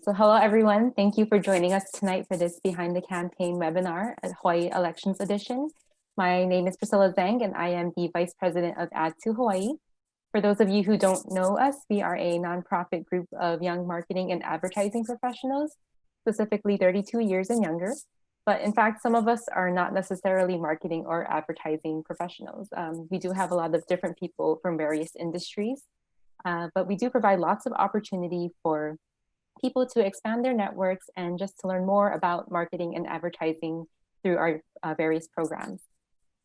So hello, everyone. Thank you for joining us tonight for this Behind the Campaign webinar at Hawaii Elections Edition. My name is Priscilla Zhang, and I am the Vice President of Add to Hawaii. For those of you who don't know us, we are a nonprofit group of young marketing and advertising professionals, specifically 32 years and younger. But in fact, some of us are not necessarily marketing or advertising professionals. We do have a lot of different people from various industries, but we do provide lots of opportunity for people to expand their networks and just to learn more about marketing and advertising through our various programs.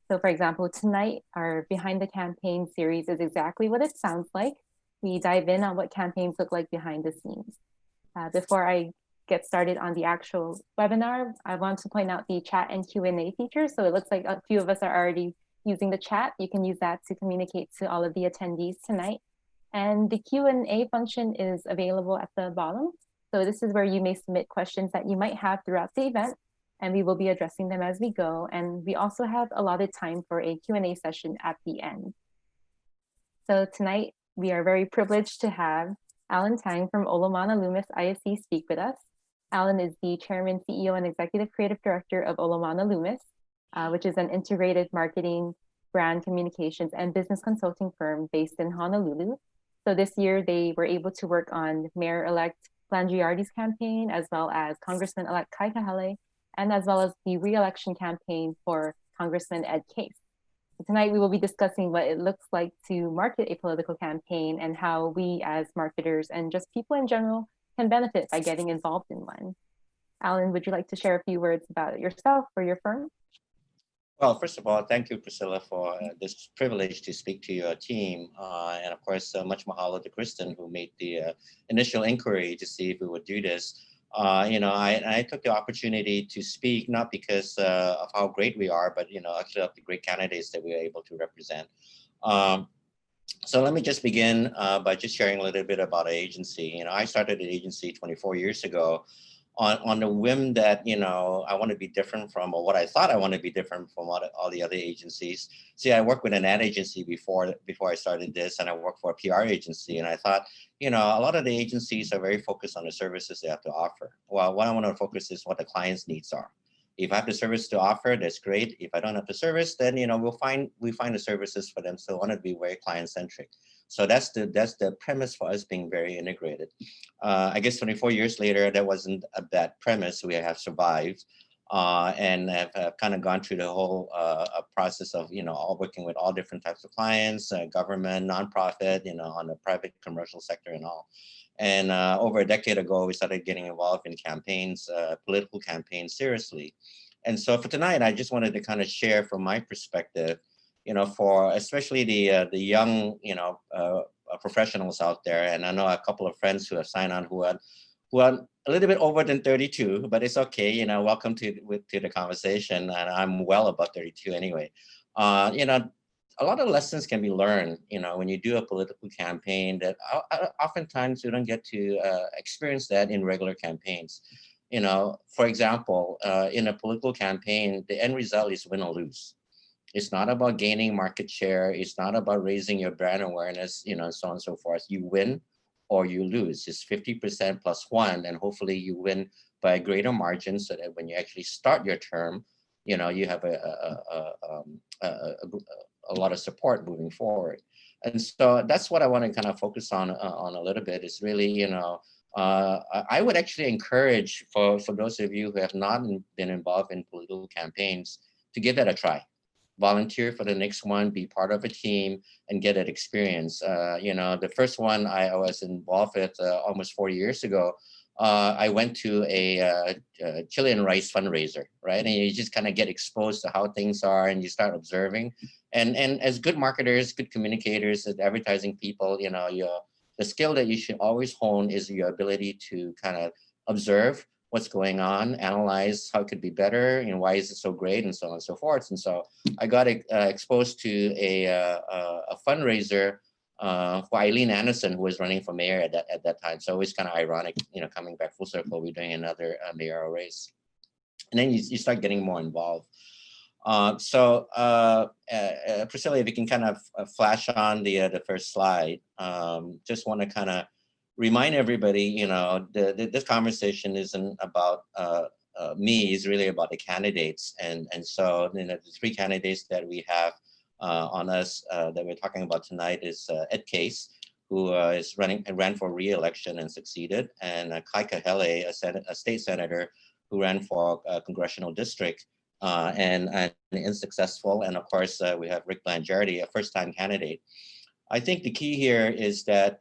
So for example, tonight, our Behind the Campaign series is exactly what it sounds like. We dive in on what campaigns look like behind the scenes. Before I get started on the actual webinar, I want to point out the chat and Q&A feature. So it looks like a few of us are already using the chat. You can use that to communicate to all of the attendees tonight. And the Q&A function is available at the bottom. So this is where you may submit questions that you might have throughout the event, and we will be addressing them as we go. And we also have allotted time for a Q&A session at the end. So tonight, we are very privileged to have Alan Tang from Olomana Loomis ISC speak with us. Alan is the Chairman, CEO, and Executive Creative Director of Olomana Loomis, which is an integrated marketing, brand communications, and business consulting firm based in Honolulu. So this year, they were able to work on Mayor-Elect Blangiardi's campaign, as well as Congressman-Elect Kai Kahele, and as well as the re-election campaign for Congressman Ed Case. So tonight we will be discussing what it looks like to market a political campaign and how we as marketers and just people in general can benefit by getting involved in one. Alan, would you like to share a few words about yourself or your firm? Well, first of all, thank you, Priscilla, for this privilege to speak to your team. And of course, much mahalo to Kristen, who made the initial inquiry to see if we would do this. I took the opportunity to speak, not because of how great we are, but, actually of the great candidates that we are able to represent. So let me just begin by just sharing a little bit about our agency. I started an agency 24 years ago. On the whim that, I want to be different from, or what I thought I want to be different from all the other agencies. See, I worked with an ad agency before I started this, and I worked for a PR agency. And I thought, a lot of the agencies are very focused on the services they have to offer. Well, what I want to focus is what the client's needs are. If I have the service to offer, that's great. If I don't have the service, then, we find the services for them. So I want to be very client-centric. So that's the premise for us being very integrated. I guess 24 years later, that wasn't that premise. We have survived and have kind of gone through the whole process of, all working with all different types of clients, government, nonprofit, on the private commercial sector and all. And over a decade ago, we started getting involved in campaigns, political campaigns, seriously. And so for tonight, I just wanted to kind of share from my perspective, for especially the young, professionals out there. And I know a couple of friends who have signed on who are a little bit over than 32, but it's okay. Welcome to the conversation. And I'm well above 32 anyway. A lot of lessons can be learned, when you do a political campaign that oftentimes you don't get to experience that in regular campaigns. For example, in a political campaign, the end result is win or lose. It's not about gaining market share. It's not about raising your brand awareness, and so on and so forth. You win or you lose. It's 50% plus one, and hopefully you win by a greater margin so that when you actually start your term, you have a lot of support moving forward. And so that's what I want to kind of focus on a little bit is really, I would actually encourage for those of you who have not been involved in political campaigns to give that a try. Volunteer for the next one, be part of a team and get that experience. The first one I was involved with almost 40 years ago, I went to a Chilean rice fundraiser, right? And you just kind of get exposed to how things are and you start observing. And as good marketers, good communicators, as advertising people, the skill that you should always hone is your ability to kind of observe what's going on, analyze how it could be better, why is it so great, and so on and so forth. And so I got exposed to a fundraiser for Eileen Anderson, who was running for mayor at that time. So it was kind of ironic, coming back full circle, we're doing another mayoral race. And then you start getting more involved. Priscilla, if you can kind of flash on the first slide, just want to kind of remind everybody, this conversation isn't about me, it's really about the candidates. And so, the three candidates that we have on us that we're talking about tonight is Ed Case, who ran for re-election and succeeded, and Kai Kahele, a state senator who ran for a congressional district and unsuccessful. And of course, we have Rick Blangiardi, a first-time candidate. I think the key here is that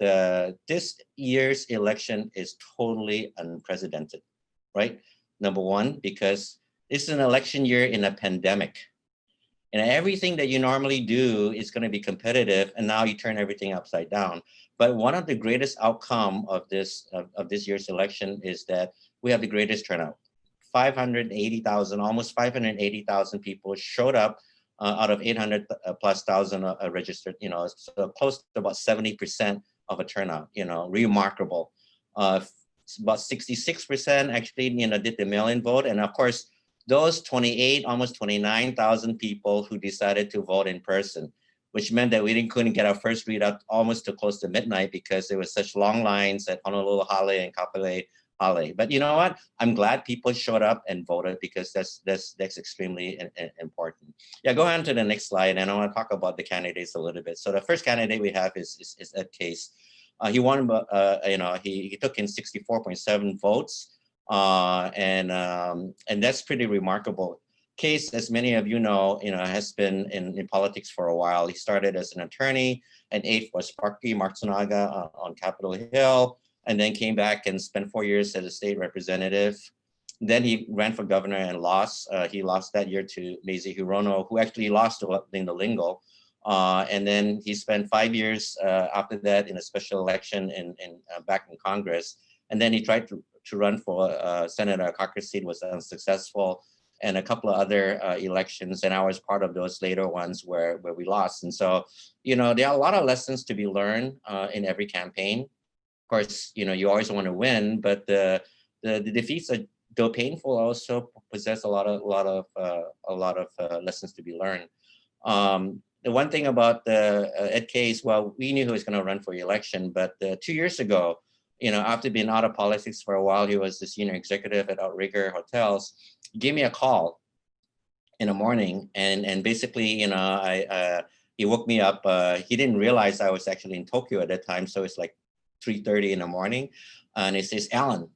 this year's election is totally unprecedented, right? Number one, because this is an election year in a pandemic. And everything that you normally do is going to be competitive, and now you turn everything upside down. But one of the greatest outcome of this year's election is that we have the greatest turnout. 580,000, almost 580,000 people showed up out of 800 plus thousand registered, so close to about 70% of a turnout, remarkable. About 66% actually, did the mail-in vote. And of course, those 28, almost 29,000 people who decided to vote in person, which meant that we couldn't get our first readout almost to close to midnight because there was such long lines at Honolulu Hale and Kapolei Hale. But you know what? I'm glad people showed up and voted, because that's extremely important. Yeah, go on to the next slide, and I want to talk about the candidates a little bit. So the first candidate we have is Ed Case. He won, he took in 64.7 votes, and that's pretty remarkable. Case, as many of you know, has been in politics for a while. He started as an attorney and ate for Sparky Matsunaga on Capitol Hill, and then came back and spent 4 years as a state representative. Then he ran for governor and lost. He lost that year to Mazie Hirono, who actually lost to Lingo. And then he spent 5 years after that in a special election back in Congress. And then he tried to run for Senator Caucus seat, was unsuccessful, and a couple of other elections. And I was part of those later ones where we lost. And so, there are a lot of lessons to be learned in every campaign. Of course, you always want to win, but the defeats, are, though painful, also possess a lot of lessons to be learned. The one thing about Ed Case, well, we knew he was going to run for election, but 2 years ago, after being out of politics for a while, he was the senior executive at Outrigger Hotels. He gave me a call in the morning, and basically, he woke me up. He didn't realize I was actually in Tokyo at that time, so it's like 3:30 in the morning, and he says, "Alan,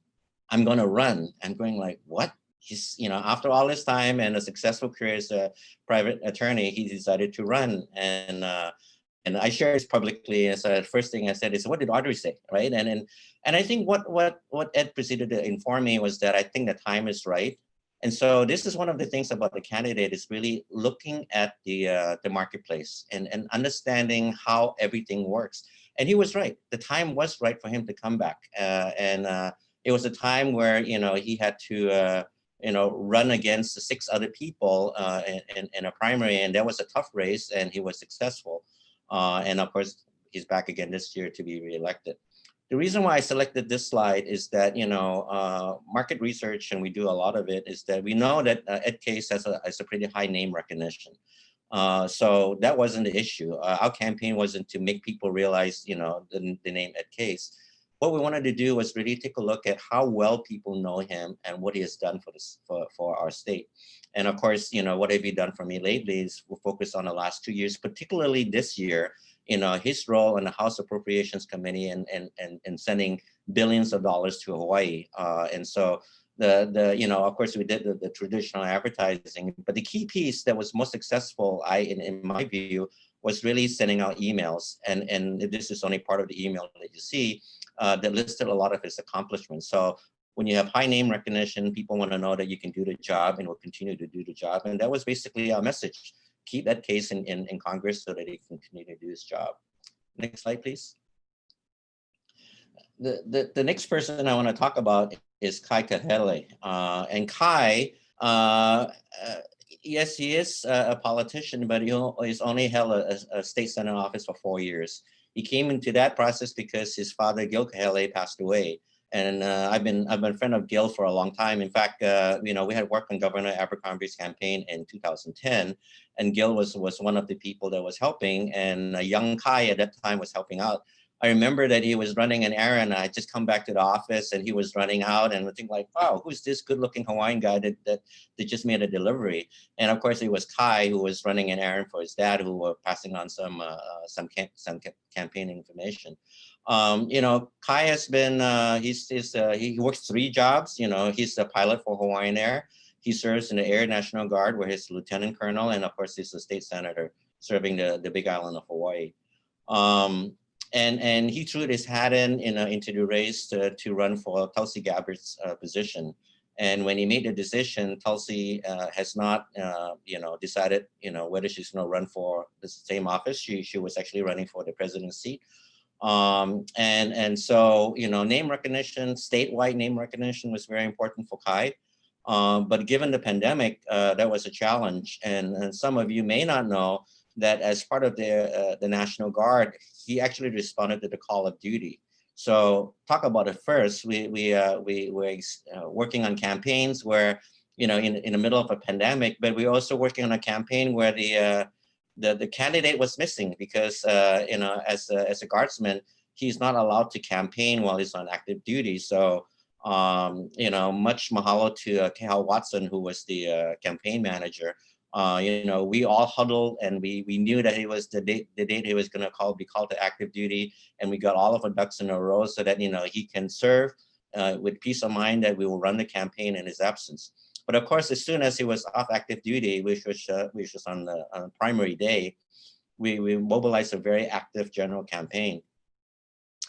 I'm going to run." I'm going like, what? He's, after all this time and a successful career as a private attorney, he decided to run. And I shared this publicly. And so the first thing I said is, "What did Audrey say?" Right? And I think what Ed proceeded to inform me was that I think the time is right. And so this is one of the things about the candidate, is really looking at the marketplace and understanding how everything works. And he was right. The time was right for him to come back. It was a time where, he had to, run against 6 other people in a primary, and that was a tough race, and he was successful. And of course, he's back again this year to be reelected. The reason why I selected this slide is that, market research, and we do a lot of it, is that we know that Ed Case has a pretty high name recognition. So that wasn't the issue. Our campaign wasn't to make people realize, the name Ed Case. What we wanted to do was really take a look at how well people know him and what he has done for our state. And of course, what have you done for me lately is we'll focus on the last 2 years, particularly this year, his role in the House Appropriations Committee and sending billions of dollars to Hawaii. And so of course, we did the traditional advertising, but the key piece that was most successful, in my view, was really sending out emails. And this is only part of the email that you see that listed a lot of his accomplishments. So when you have high name recognition, people want to know that you can do the job and will continue to do the job. And that was basically our message. Keep that case in Congress so that he can continue to do his job. Next slide, please. The next person I want to talk about is Kai Kahele. And Kai, yes, he is a politician, but he's only held a state senate office for 4 years. He came into that process because his father, Gil Kahele, passed away. And I've been a friend of Gil for a long time. In fact, we had worked on Governor Abercrombie's campaign in 2010, and Gil was one of the people that was helping, and young Kai at that time was helping out. I remember that he was running an errand. I just come back to the office and he was running out, and I think like, wow, who's this good looking Hawaiian guy that just made a delivery? And of course it was Kai, who was running an errand for his dad, who were passing on some campaign information. Kai has been, he works 3 jobs. He's the pilot for Hawaiian Air. He serves in the Air National Guard, where he's lieutenant colonel, and of course he's a state senator serving the Big Island of Hawaii. And he threw his hat into the race to run for Tulsi Gabbard's position. And when he made the decision, Tulsi has not, decided, whether she's going to run for the same office. She was actually running for the president's seat. And so, name recognition, statewide name recognition was very important for Kai. But given the pandemic, that was a challenge. And some of you may not know that as part of the National Guard, he actually responded to the call of duty. So talk about it first. We were working on campaigns where, in the middle of a pandemic, but we're also working on a campaign where the candidate was missing because, as a guardsman, he's not allowed to campaign while he's on active duty. So, much mahalo to Kahele Watson, who was the campaign manager. We all huddled, and we knew that it was the date he was going to be called to active duty, and we got all of our ducks in a row so that he can serve with peace of mind that we will run the campaign in his absence. But of course, as soon as he was off active duty, which was on the primary day, we mobilized a very active general campaign,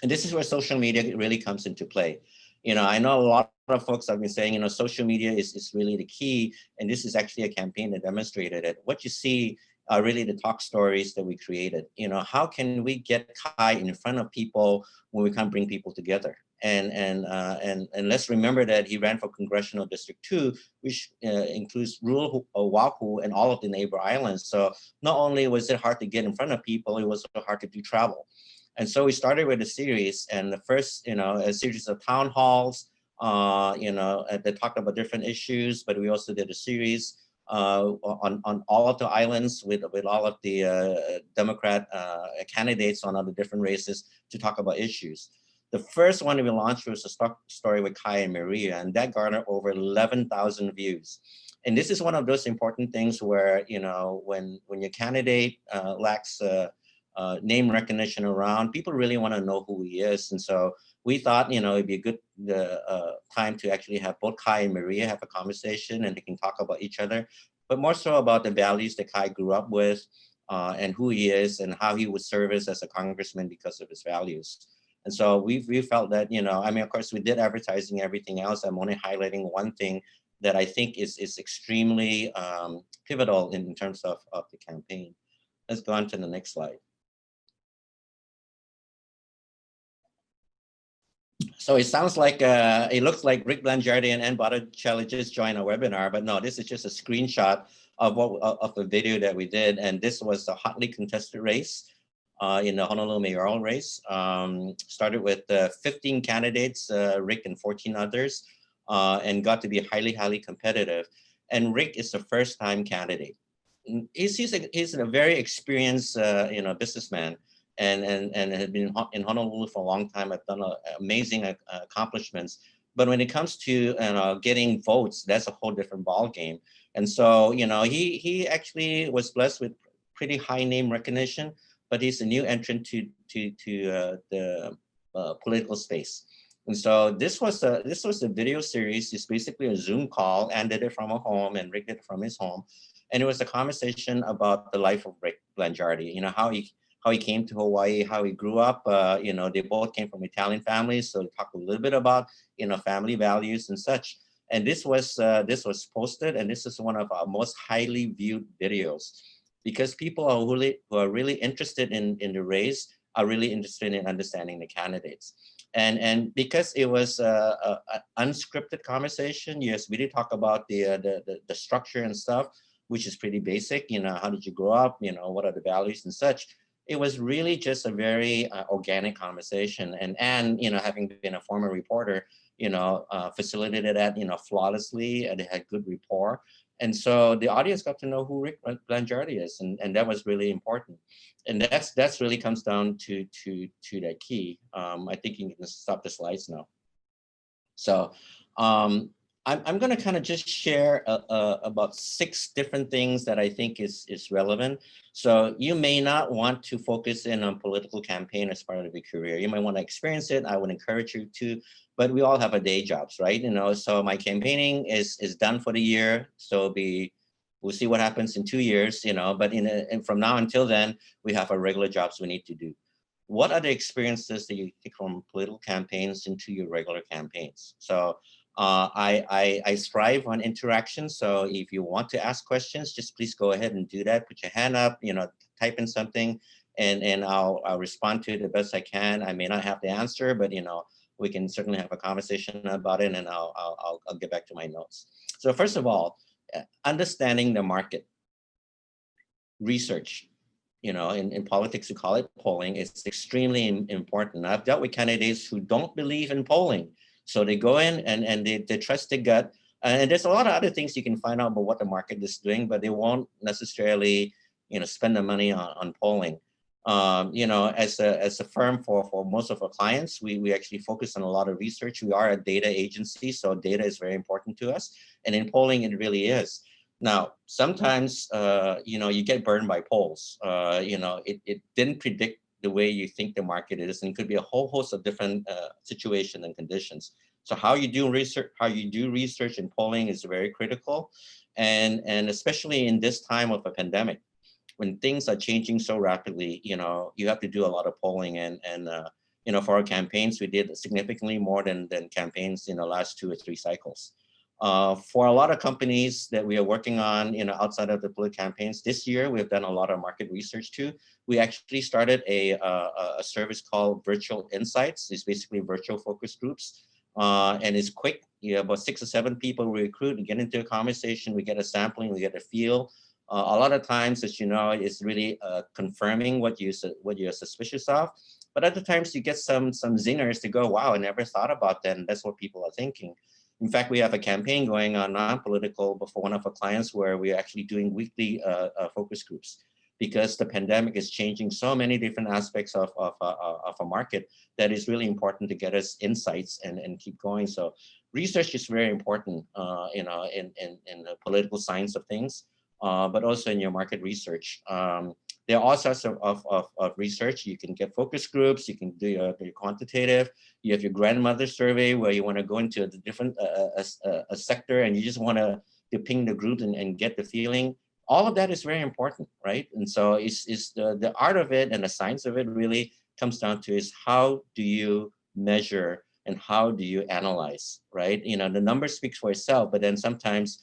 and this is where social media really comes into play. I know a lot of folks have been saying, social media is really the key. And this is actually a campaign that demonstrated it. What you see are really the talk stories that we created. How can we get Kai in front of people when we can't bring people together? And let's remember that he ran for Congressional District 2, which includes rural Oahu and all of the neighbor islands. So not only was it hard to get in front of people, it was also hard to do travel. And so we started with a series, and the first, a series of town halls, that talked about different issues, but we also did a series on all of the islands with all of the Democrat candidates on all the different races to talk about issues. The first one we launched was a story with Kai and Maria, and that garnered over 11,000 views. And this is one of those important things where, when your candidate lacks name recognition around, people really want to know who he is. And so we thought, it'd be a good time to actually have both Kai and Maria have a conversation, and they can talk about each other, but more so about the values that Kai grew up with and who he is and how he would service as a congressman because of his values. And so we felt that, of course, we did advertising, everything else. I'm only highlighting one thing that I think is extremely pivotal in terms of the campaign. Let's go on to the next slide. So it sounds like, it looks like Rick Blangiardi and Ann Botticelli just joined our webinar, but no, this is just a screenshot of the video that we did. And this was a hotly contested race in the Honolulu mayoral race. Started with 15 candidates, Rick and 14 others, and got to be highly competitive. And Rick is a first-time candidate. He's a very experienced, businessman. And had been in Honolulu for a long time. I've done amazing accomplishments. But when it comes to getting votes, that's a whole different ball game. And so, he actually was blessed with pretty high name recognition, but he's a new entrant to the political space. And so this was a video series. It's basically a Zoom call. Ann did it from her home, and Rick did it from his home. And it was a conversation about the life of Rick Blangiardi. How he came to Hawaii, how he grew up. They both came from Italian families, so they talked a little bit about family values and such. And this was posted, and this is one of our most highly viewed videos, because people who are really interested in the race are really interested in understanding the candidates. And because it was an unscripted conversation, yes, we did talk about the structure and stuff, which is pretty basic. How did you grow up? What are the values and such. It was really just a very organic conversation. And Ann, having been a former reporter, facilitated that, flawlessly, and they had good rapport. And so the audience got to know who Rick Blangiardi is, and that was really important. And that's really comes down to that key. I think you can stop the slides now. So I'm going to kind of just share about 6 different things that I think is relevant. So you may not want to focus in on political campaign as part of your career. You might want to experience it. I would encourage you to, but we all have our day jobs, right? You know, so my campaigning is done for the year. So we'll see what happens in 2 years, you know, but and from now until then, we have our regular jobs we need to do. What are the experiences that you take from political campaigns into your regular campaigns? So I strive on interaction. So if you want to ask questions, just please go ahead and do that. Put your hand up, you know, type in something, and I'll respond to it the best I can. I may not have the answer, but you know, we can certainly have a conversation about it, and I'll get back to my notes. So first of all, understanding the market. Research. You know, in politics, we call it polling. It's extremely important. I've dealt with candidates who don't believe in polling. So they go in and they trust their gut. And there's a lot of other things you can find out about what the market is doing, but they won't necessarily, you know, spend the money on polling. You know, as a firm for most of our clients, we actually focus on a lot of research. We are a data agency, so data is very important to us. And in polling, it really is. Now, sometimes, you know, you get burned by polls. You know, it didn't predict the way you think the market is, and it could be a whole host of different situations and conditions. So how you do research and polling is very critical, and especially in this time of a pandemic, when things are changing so rapidly, you know, you have to do a lot of polling, and you know, for our campaigns, we did significantly more than campaigns in the last 2 or 3 cycles. For a lot of companies that we are working on, you know, outside of the political campaigns, this year we've done a lot of market research too. We actually started a service called Virtual Insights. It's basically virtual focus groups, and it's quick. You have about 6 or 7 people we recruit and get into a conversation. We get a sampling, we get a feel. A lot of times, as you know, it's really confirming what you're suspicious of. But other times you get some zingers to go, wow, I never thought about that, and that's what people are thinking. In fact, we have a campaign going on, non-political, but for one of our clients where we're actually doing weekly focus groups, because the pandemic is changing so many different aspects of a market that is really important to get us insights and keep going. So research is very important, you know, in the political science of things, but also in your market research. There are all sorts of research. You can get focus groups, you can do your quantitative, you have your grandmother survey where you want to go into a different a sector and you just want to ping the group and get the feeling. All of that is very important, right? And so it's the art of it and the science of it really comes down to is how do you measure and how do you analyze, right? You know, the number speaks for itself, but then sometimes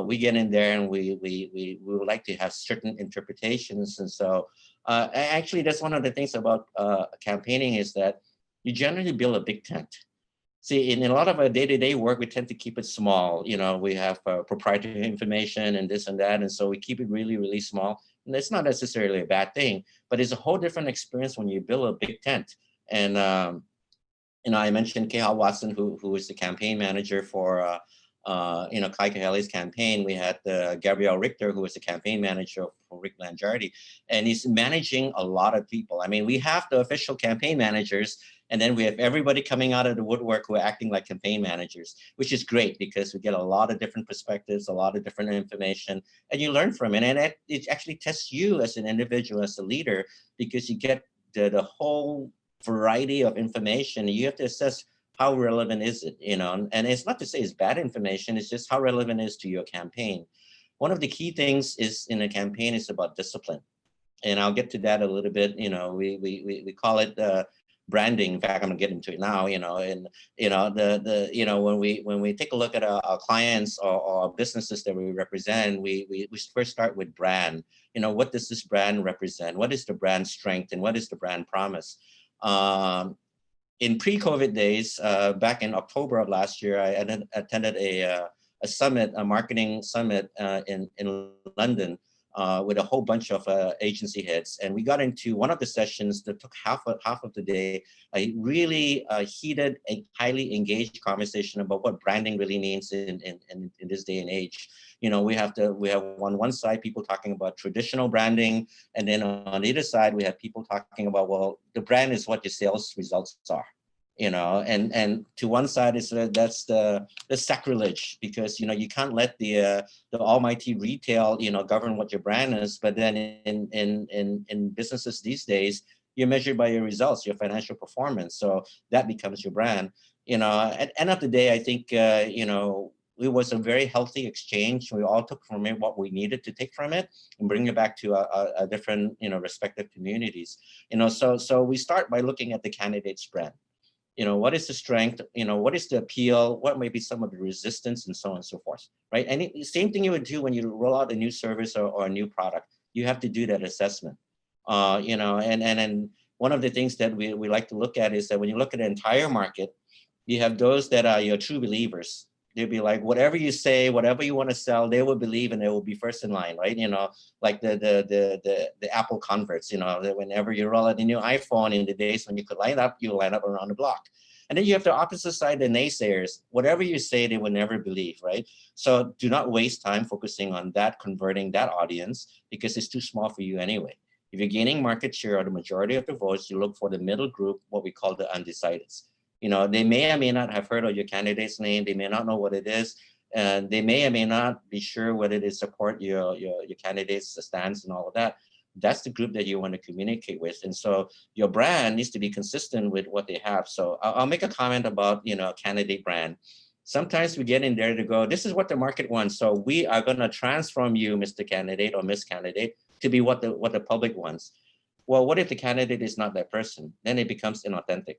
we get in there and we would like to have certain interpretations. And so actually that's one of the things about campaigning is that you generally build a big tent. See, in a lot of our day-to-day work, we tend to keep it small. You know, we have proprietary information and this and that. And so we keep it really, really small. And that's not necessarily a bad thing, but it's a whole different experience when you build a big tent. And, you know, I mentioned K.H. Watson, who is the campaign manager for you know, Kai Kahele's campaign. We had Gabrielle Richter, who was the campaign manager for Rick Blangiardi, and he's managing a lot of people. I mean, we have the official campaign managers, and then we have everybody coming out of the woodwork who are acting like campaign managers, which is great because we get a lot of different perspectives, a lot of different information, and you learn from it. And it actually tests you as an individual, as a leader, because you get the whole variety of information. You have to assess how relevant is it, you know, and it's not to say it's bad information, it's just how relevant it is to your campaign. One of the key things is in a campaign is about discipline. And I'll get to that a little bit, you know, we call it branding. In fact, I'm gonna get into it now, you know, and, you know, you know, when we take a look at our clients or businesses that we represent, we first start with brand. You know, what does this brand represent? What is the brand strength and what is the brand promise? In pre-COVID days, back in October of last year, I attended a summit, a marketing summit in London. with a whole bunch of agency heads. And we got into one of the sessions that took half of the day, a really heated and highly engaged conversation about what branding really means in this day and age. You know, we have on one side people talking about traditional branding, and then on the other side we have people talking about, well, the brand is what your sales results are. You know, and to one side is that's the sacrilege, because you know you can't let the almighty retail, you know, govern what your brand is. But then in businesses these days, you're measured by your results, your financial performance. So that becomes your brand. You know, at the end of the day, I think you know, it was a very healthy exchange. We all took from it what we needed to take from it and bring it back to a different, you know, respective communities. You know, so we start by looking at the candidate's brand. You know, what is the strength? You know, what is the appeal? What may be some of the resistance, and so on and so forth, right? And same thing you would do when you roll out a new service or a new product. You have to do that assessment. You know, and one of the things that we like to look at is that when you look at the entire market, you have those that are your true believers. They'll be like, whatever you say, whatever you want to sell, they will believe and they will be first in line, right? You know, like the Apple converts, you know, that whenever you roll out a new iPhone, in the days when you could line up, you line up around the block. And then you have the opposite side, the naysayers. Whatever you say, they will never believe, right? So do not waste time focusing on that, converting that audience, because it's too small for you anyway. If you're gaining market share or the majority of the votes, you look for the middle group, what we call the undecideds. You know, they may or may not have heard of your candidate's name. They may not know what it is. And they may or may not be sure whether they support your candidate's stance and all of that. That's the group that you want to communicate with. And so your brand needs to be consistent with what they have. So I'll make a comment about, you know, candidate brand. Sometimes we get in there to go, this is what the market wants. So we are going to transform you, Mr. Candidate or Miss Candidate, to be what the public wants. Well, what if the candidate is not that person? Then it becomes inauthentic.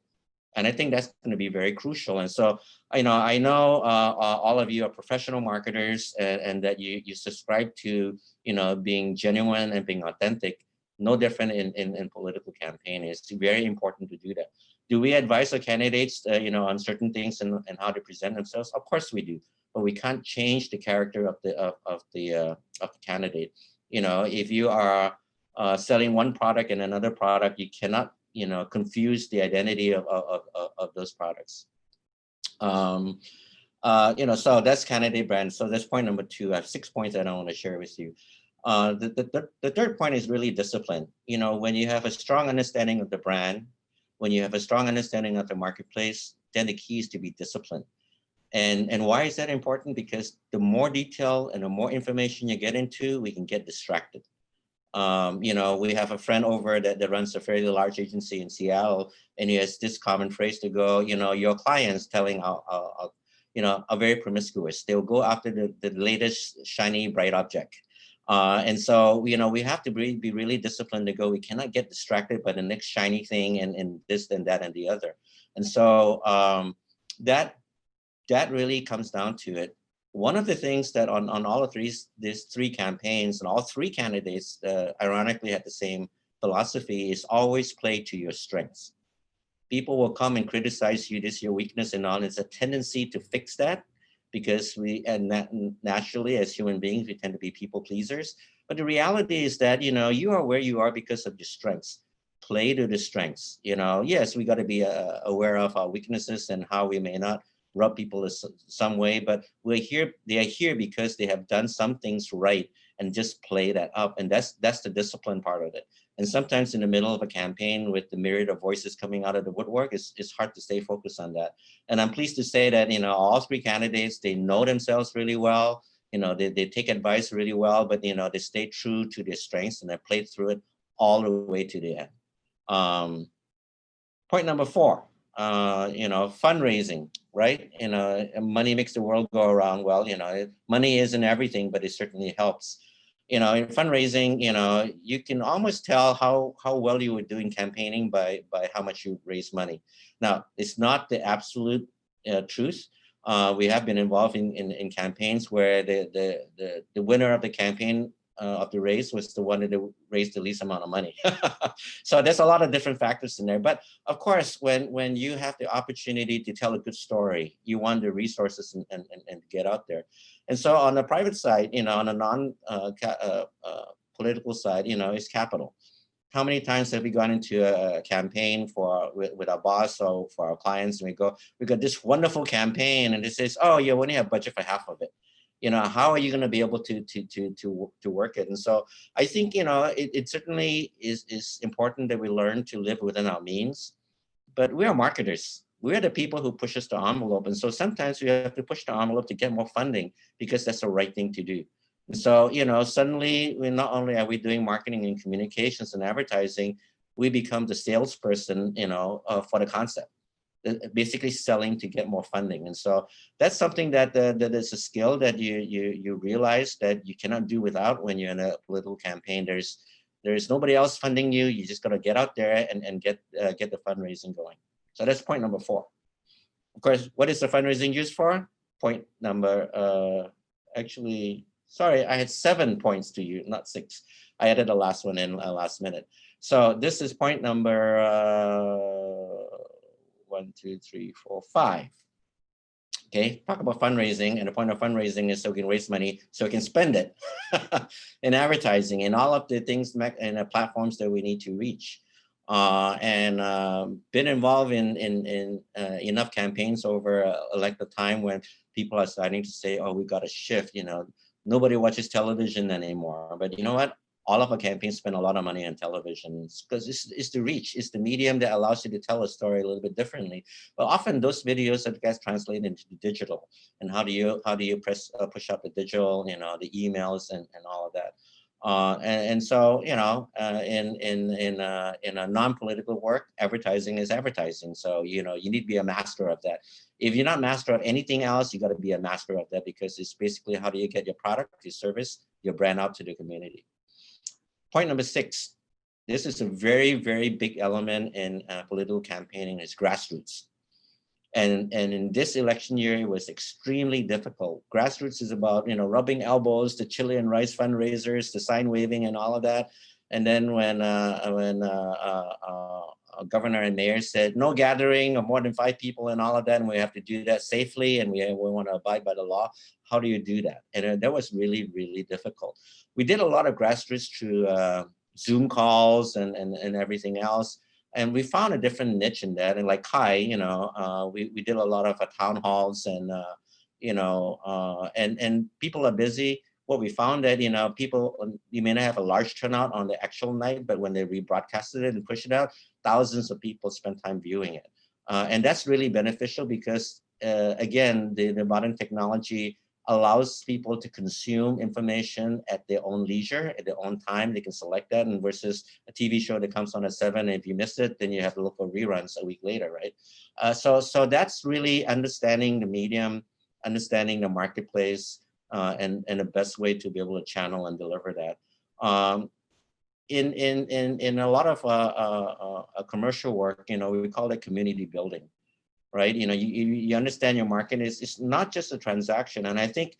And I think that's going to be very crucial. And so, I know all of you are professional marketers, and that you subscribe to, you know, being genuine and being authentic. No different in political campaign. It's very important to do that. Do we advise our candidates, you know, on certain things and how to present themselves? Of course we do, but we can't change the character of the candidate. You know, if you are selling one product and another product, you cannot, you know, confuse the identity of those products. You know, so that's candidate brand. So that's point number 2. I have 6 points that I want to share with you. The third point is really discipline. You know, when you have a strong understanding of the brand, when you have a strong understanding of the marketplace, then the key is to be disciplined. And why is that important? Because the more detail and the more information you get into, we can get distracted. You know, we have a friend over that runs a fairly large agency in Seattle, and he has this common phrase to go, you know, your clients telling, you know, are very promiscuous. They'll go after the latest shiny, bright object. And so, you know, we have to be really disciplined to go, we cannot get distracted by the next shiny thing and this and that and the other. And so that really comes down to it. One of the things that on all of these 3 campaigns, and all 3 candidates ironically had the same philosophy, is always play to your strengths. People will come and criticize you, this is your weakness and all. It's a tendency to fix that, because naturally as human beings, we tend to be people pleasers. But the reality is that, you know, you are where you are because of your strengths. Play to the strengths. You know, yes, we got to be aware of our weaknesses and how we may not rub people some way, but they are here because they have done some things right, and just play that up. And that's the discipline part of it. And sometimes in the middle of a campaign with the myriad of voices coming out of the woodwork, it's hard to stay focused on that. And I'm pleased to say that, you know, all 3 candidates, they know themselves really well. You know, they take advice really well, but, you know, they stay true to their strengths, and they played through it all the way to the end. Point number 4, you know, fundraising, right? You know, money makes the world go around. Well, you know, money isn't everything, but it certainly helps. You know, in fundraising, you know, you can almost tell how well you were doing campaigning by how much you raise money. Now, it's not the absolute truth. We have been involved in campaigns where the winner of the campaign of the race was the one that raised the least amount of money. So there's a lot of different factors in there. But of course, when you have the opportunity to tell a good story, you want the resources and get out there. And so on the private side, you know, on a political side, is capital. How many times have we gone into a campaign with our boss or for our clients, and we got this wonderful campaign, and it says, oh, you only have budget for half of it. How are you going to be able to work it? And so I think it certainly is important that we learn to live within our means, but we are marketers. We are the people who push us the envelope, and so sometimes we have to push the envelope to get more funding because that's the right thing to do. And so, suddenly we not only are we doing marketing and communications and advertising, we become the salesperson, for the concept, basically selling to get more funding. And so that's something that is a skill that you realize that you cannot do without when you're in a political campaign. There's nobody else funding you. You just got to get out there and get the fundraising going. So that's point number 4. Of course, what is the fundraising used for? Point number, sorry, I had 7 points to you, not 6. I added the last one in last minute. So this is point number 1, 2, 3, 4, 5. Okay, talk about fundraising, and the point of fundraising is so we can raise money so we can spend it in advertising and all of the things and the platforms that we need to reach. And been involved in enough campaigns over elected time when people are starting to say, oh, we got to shift, nobody watches television anymore. But you know what? All of our campaigns spend a lot of money on television because it's the reach, it's the medium that allows you to tell a story a little bit differently. But often those videos that gets translated into the digital, and how do you push up the digital, the emails and all of that. And so, in a non-political work, advertising is advertising. So, you need to be a master of that. If you're not master of anything else, you got to be a master of that, because it's basically how do you get your product, your service, your brand out to the community. Point number 6, this is a very, very big element in political campaigning, is grassroots. And in this election year, it was extremely difficult. Grassroots is about, rubbing elbows, the chili and rice fundraisers, the sign waving and all of that. And then when governor and mayor said no gathering of more than 5 people and all of that, and we have to do that safely, and we want to abide by the law, how do you do that? And that was really, really difficult. We did a lot of grassroots through Zoom calls and everything else. And we found a different niche in that. And like Kai, we did a lot of town halls and, and people are busy. What we found that, people, you may not have a large turnout on the actual night, but when they rebroadcasted it and push it out, thousands of people spend time viewing it. And that's really beneficial because, again, the modern technology allows people to consume information at their own leisure, at their own time. They can select that, and versus a TV show that comes on at 7, and if you missed it, then you have to look for reruns a week later, right? So that's really understanding the medium, understanding the marketplace, and the best way to be able to channel and deliver that. In a lot of commercial work, we call it community building. Right, you understand your market is not just a transaction, and I think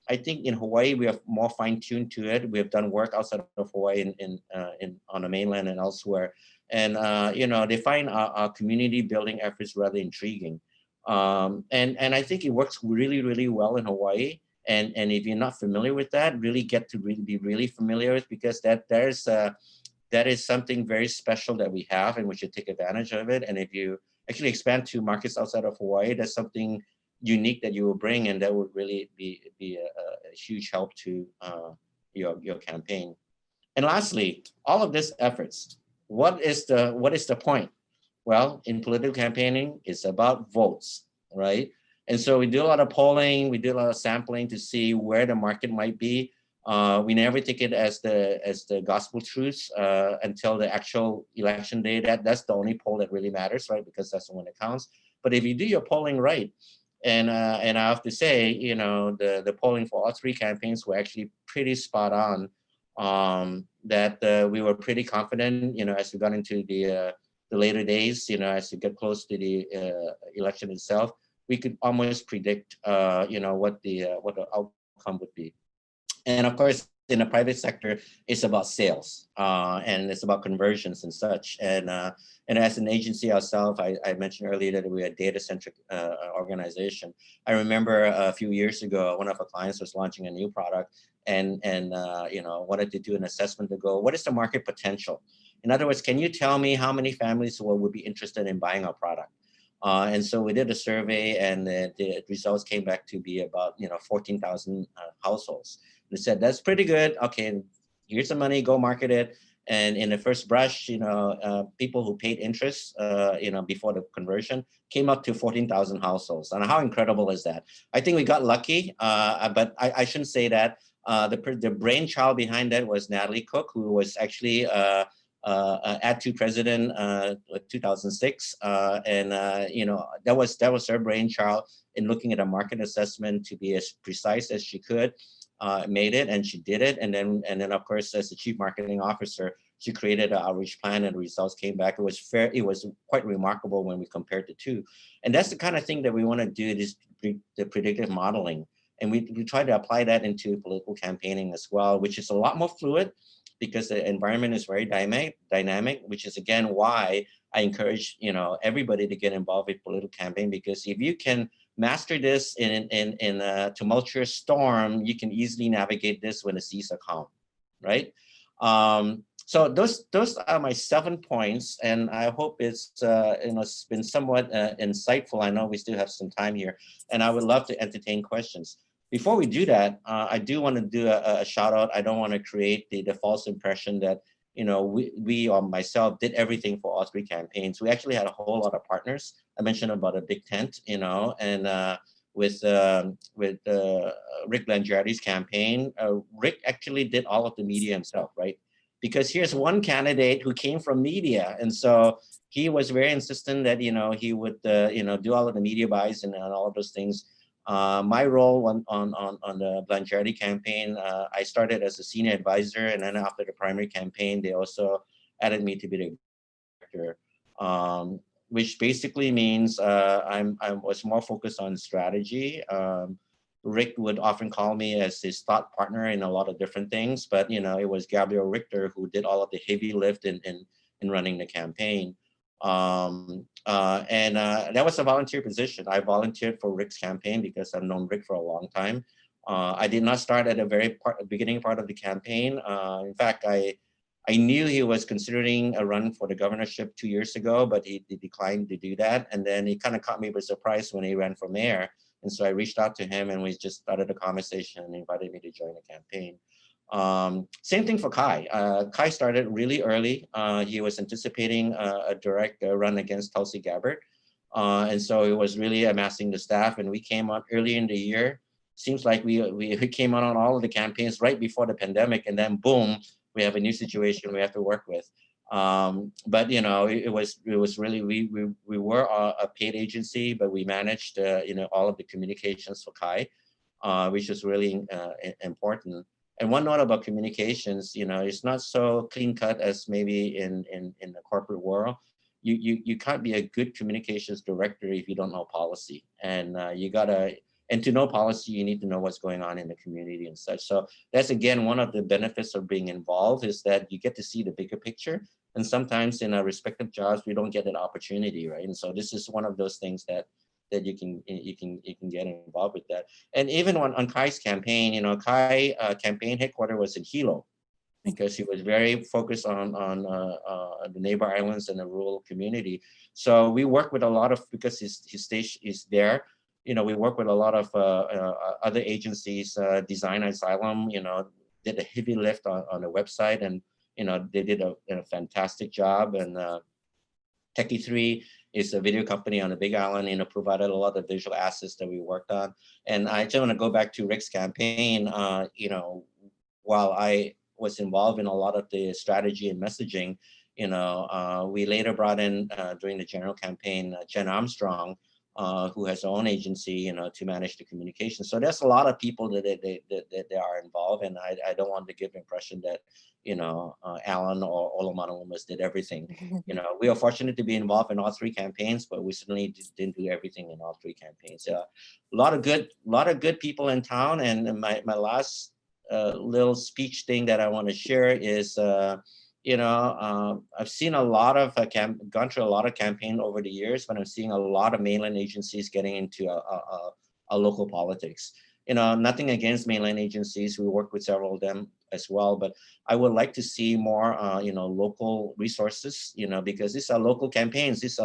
in Hawaii we are more fine-tuned to it. We have done work outside of Hawaii on the mainland and elsewhere, and they find our community building efforts rather intriguing, and I think it works really, really well in Hawaii. And if you're not familiar with that, really get to be really familiar with, because that is something very special that we have, and we should take advantage of it. And if you actually expand to markets outside of Hawaii, that's something unique that you will bring, and that would really be a huge help to your campaign. And lastly, all of these efforts, what is the point? Well, in political campaigning, it's about votes, right? And so we do a lot of polling, we do a lot of sampling to see where the market might be. We never take it as the gospel truths until the actual election day. That's the only poll that really matters, right? Because that's the one that counts. But if you do your polling right, and I have to say, the polling for all 3 campaigns were actually pretty spot on. That we were pretty confident, as we got into the later days, as we get close to the election itself, we could almost predict, what the outcome would be. And of course, in the private sector, it's about sales and it's about conversions and such. And as an agency ourselves, I mentioned earlier that we're a data-centric organization. I remember a few years ago, one of our clients was launching a new product and wanted to do an assessment to go, what is the market potential? In other words, can you tell me how many families would be interested in buying our product? And so we did a survey, and the results came back to be about 14,000 households. They said that's pretty good. Okay, here's the money, go market it. And in the first brush, people who paid interest, before the conversion came up to 14,000 households. And how incredible is that? I think we got lucky, but I shouldn't say that. The brainchild behind that was Natalie Cook, who was actually Ad2 president 2006, and that was her brainchild in looking at a market assessment to be as precise as she could. Made it, and she did it, and then of course, as the chief marketing officer, she created an outreach plan, and the results came back. It was fair. It was quite remarkable when we compared the two, and that's the kind of thing that we want to do, is the predictive modeling, and we try to apply that into political campaigning as well, which is a lot more fluid because the environment is very dynamic, which is again why I encourage everybody to get involved with political campaign, because if you can master this in a tumultuous storm, you can easily navigate this when the seas are calm, right? So those are my 7 points, and I hope it's it's been somewhat insightful. I know we still have some time here, and I would love to entertain questions. Before we do that, I do want to do a shout out. I don't want to create the false impression that we or myself did everything for all 3 campaigns. We actually had a whole lot of partners. I mentioned about a big tent, and with Rick Blangiardi's campaign, Rick actually did all of the media himself, right? Because here's one candidate who came from media, and so he was very insistent that he would do all of the media buys and all of those things. My role on the Blangiardi campaign, I started as a senior advisor, and then after the primary campaign, they also added me to be the director, which basically means I was more focused on strategy. Rick would often call me as his thought partner in a lot of different things, but it was Gabriel Richter who did all of the heavy lift in running the campaign. That was a volunteer position. I volunteered for Rick's campaign because I've known Rick for a long time. I did not start at the beginning part of the campaign. In fact, I knew he was considering a run for the governorship 2 years ago, but he declined to do that. And then he kind of caught me by surprise when he ran for mayor. And so I reached out to him, and we just started a conversation and invited me to join the campaign. Same thing for Kai. Kai started really early. He was anticipating a direct run against Tulsi Gabbard. And so he was really amassing the staff, and we came out early in the year. Seems like we came out on all of the campaigns right before the pandemic, and then boom, we have a new situation we have to work with. But it was really, we were a paid agency, but we managed all of the communications for Kai, which was really important. And one note about communications, it's not so clean cut as maybe in the corporate world. You can't be a good communications director if you don't know policy, and to know policy, you need to know what's going on in the community and such. So that's again one of the benefits of being involved, is that you get to see the bigger picture. And sometimes in our respective jobs, we don't get that opportunity, right? And so this is one of those things that you can get involved with that. And even on Kai's campaign, Kai campaign headquarters was in Hilo, because he was very focused on the neighbor islands and the rural community. So we work with a lot of, because his station is there, we work with a lot of other agencies. Design Asylum, did a heavy lift on the website, and they did a fantastic job. And Techie3 is a video company on the Big Island, provided a lot of visual assets that we worked on. And I just want to go back to Rick's campaign. While I was involved in a lot of the strategy and messaging, we later brought in during the general campaign, Jen Armstrong, who has her own agency, to manage the communication. So there's a lot of people that they are involved, and I don't want to give the impression that Alan or Olomana Loomis did everything. We are fortunate to be involved in all 3 campaigns, but we certainly didn't do everything in all 3 campaigns. A lot of good people in town. And my last little speech thing that I want to share is, I've seen a lot of gone through a lot of campaign over the years, but I'm seeing a lot of mainland agencies getting into a local politics. Nothing against mainland agencies. We work with several of them as well, but I would like to see more, local resources, because these are local campaigns. This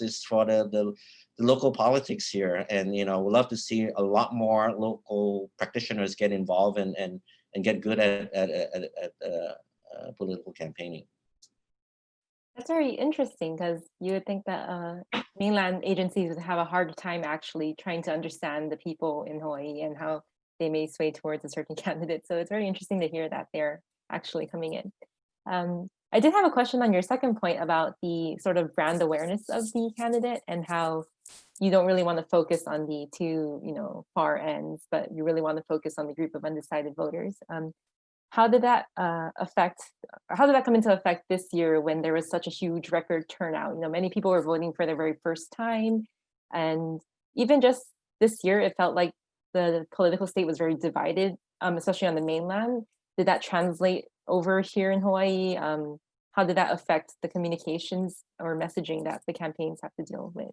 is for the local politics here, and we'd love to see a lot more local practitioners get involved and get good at political campaigning. That's very interesting because you would think that mainland agencies would have a hard time actually trying to understand the people in Hawaii and how they may sway towards a certain candidate. So it's very interesting to hear that they're actually coming in. I did have a question on your second point about the sort of brand awareness of the candidate and how you don't really want to focus on the two, far ends, but you really want to focus on the group of undecided voters. How did that come into effect this year when there was such a huge record turnout? Many people were voting for the very first time. And even just this year, it felt like the political state was very divided, especially on the mainland. Did that translate over here in Hawaii? How did that affect the communications or messaging that the campaigns have to deal with?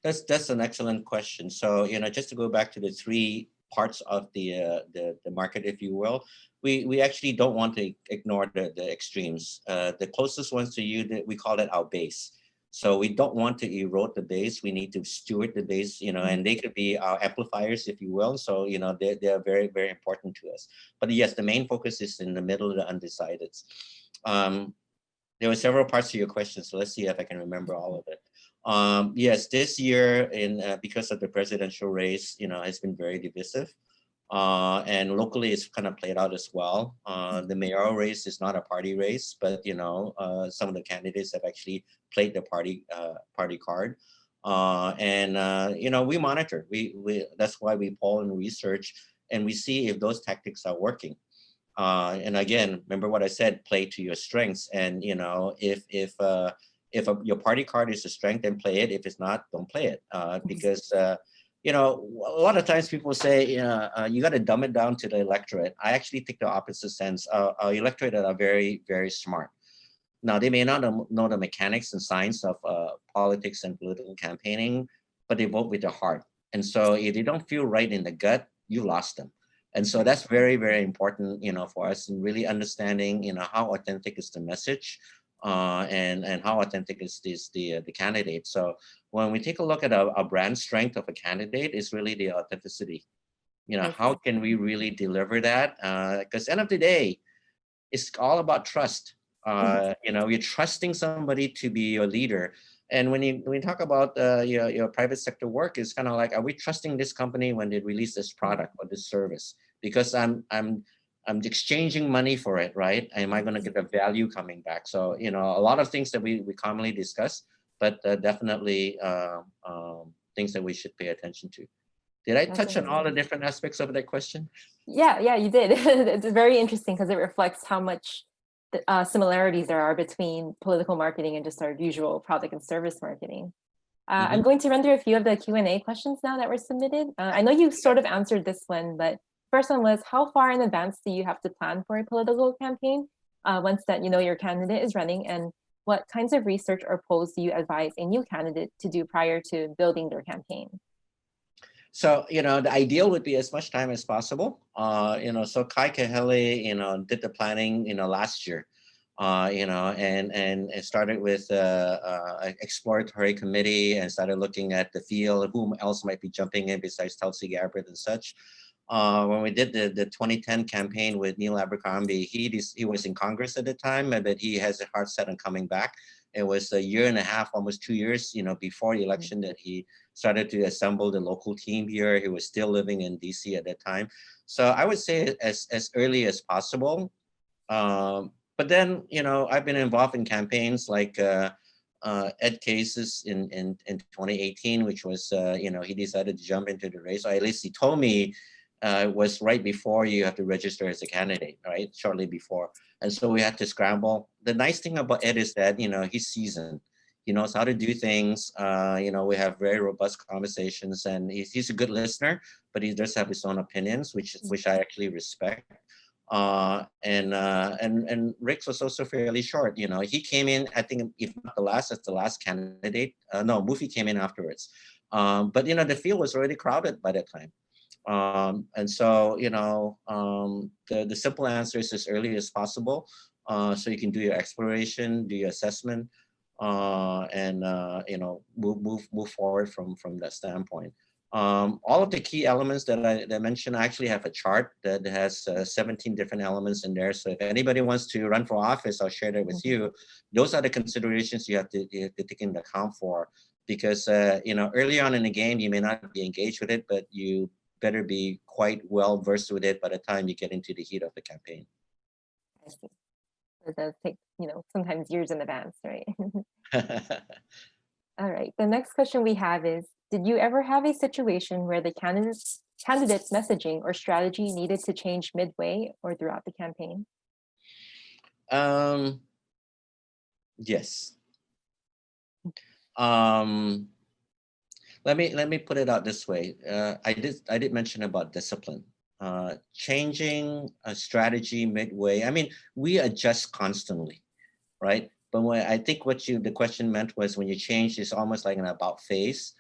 That's an excellent question. So, just to go back to the three parts of the market, if you will, we actually don't want to ignore the extremes. The closest ones to you, we call it our base. So we don't want to erode the base. We need to steward the base, and they could be our amplifiers, if you will. So, they're very, very important to us. But yes, the main focus is in the middle of the undecideds. There were several parts to your question, so let's see if I can remember all of it. Yes, this year, because of the presidential race, it's been very divisive. And locally, it's kind of played out as well. The mayoral race is not a party race, but some of the candidates have actually played the party card. We monitor. That's why we poll and research, and we see if those tactics are working. And again, remember what I said: play to your strengths. And if your party card is a strength, then play it. If it's not, don't play it. Because a lot of times people say, you got to dumb it down to the electorate. I actually take the opposite sense. Our electorate are very, very smart. Now, they may not know the mechanics and science of politics and political campaigning, but they vote with their heart. And so if they don't feel right in the gut, you lost them. And so that's very, very important, for us in really understanding, how authentic is the message, and how authentic is the candidate. So when we take a look at a brand strength of a candidate, it's really the authenticity. How can we really deliver that? Because end of the day, it's all about trust. You're trusting somebody to be your leader. And when you talk about your private sector work, it's kind of like, are we trusting this company when they release this product or this service? Because I'm exchanging money for it, right? Am I going to get the value coming back? So a lot of things that we commonly discuss, but definitely things that we should pay attention to. Did I touch on all the different aspects of that question? Yeah, you did. It's very interesting because it reflects how much similarities there are between political marketing and just our usual product and service marketing. I'm going to run through a few of the Q&A questions now that were submitted. I know you sort of answered this one, but first one was, how far in advance do you have to plan for a political campaign once that your candidate is running, and what kinds of research or polls do you advise a new candidate to do prior to building their campaign? So, the ideal would be as much time as possible. So Kai Kahele, did the planning, last year, and it started with an exploratory committee and started looking at the field, whom else might be jumping in besides Tulsi Gabbard and such. When we did the 2010 campaign with Neil Abercrombie, he was in Congress at the time, but he has a heart set on coming back. It was a year and a half, almost 2 years, before the election that he started to assemble the local team here. He was still living in DC at that time. So I would say as early as possible. But then, I've been involved in campaigns like Ed Case's in 2018, which was, he decided to jump into the race, or at least he told me was right before you have to register as a candidate, right? Shortly before. And so we had to scramble. The nice thing about Ed is that, he's seasoned. He knows how to do things. We have very robust conversations, and he's a good listener, but he does have his own opinions, which I actually respect. And Rick's was also fairly short. You know, he came in, I think, if not the last, as the last candidate. No, Mufi came in afterwards. But you know, the field was already crowded by that time. And so, you know, the simple answer is as early as possible, so you can do your exploration, do your assessment, and you know, move forward from that standpoint. All of the key elements that I mentioned, I actually have a chart that has 17 different elements in there. So if anybody wants to run for office, I'll share that with you. Those are the considerations you have to take into account for, because you know, early on in the game, you may not be engaged with it, but you better be quite well versed with it by the time you get into the heat of the campaign. I see. It does take, you know, sometimes years in advance, right? All right. The next question we have is, did you ever have a situation where the candidate's messaging or strategy needed to change midway or throughout the campaign? Yes. Let me put it out this way. I did mention about discipline. Changing a strategy midway. I mean, we adjust constantly, right? But when I think the question meant was, when you change, it's almost like an about face.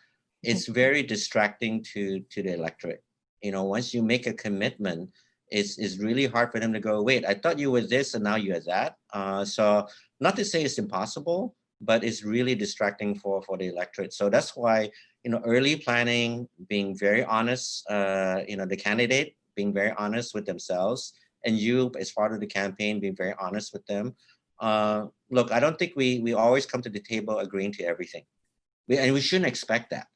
It's very distracting to the electorate. You know, once you make a commitment, it's really hard for them to go, wait, I thought you were this and now you're that. So not to say it's impossible, but it's really distracting for the electorate. So that's why, you know, early planning, being very honest, you know, the candidate being very honest with themselves, and you as part of the campaign being very honest with them. Look, I don't think we always come to the table agreeing to everything. And we shouldn't expect that.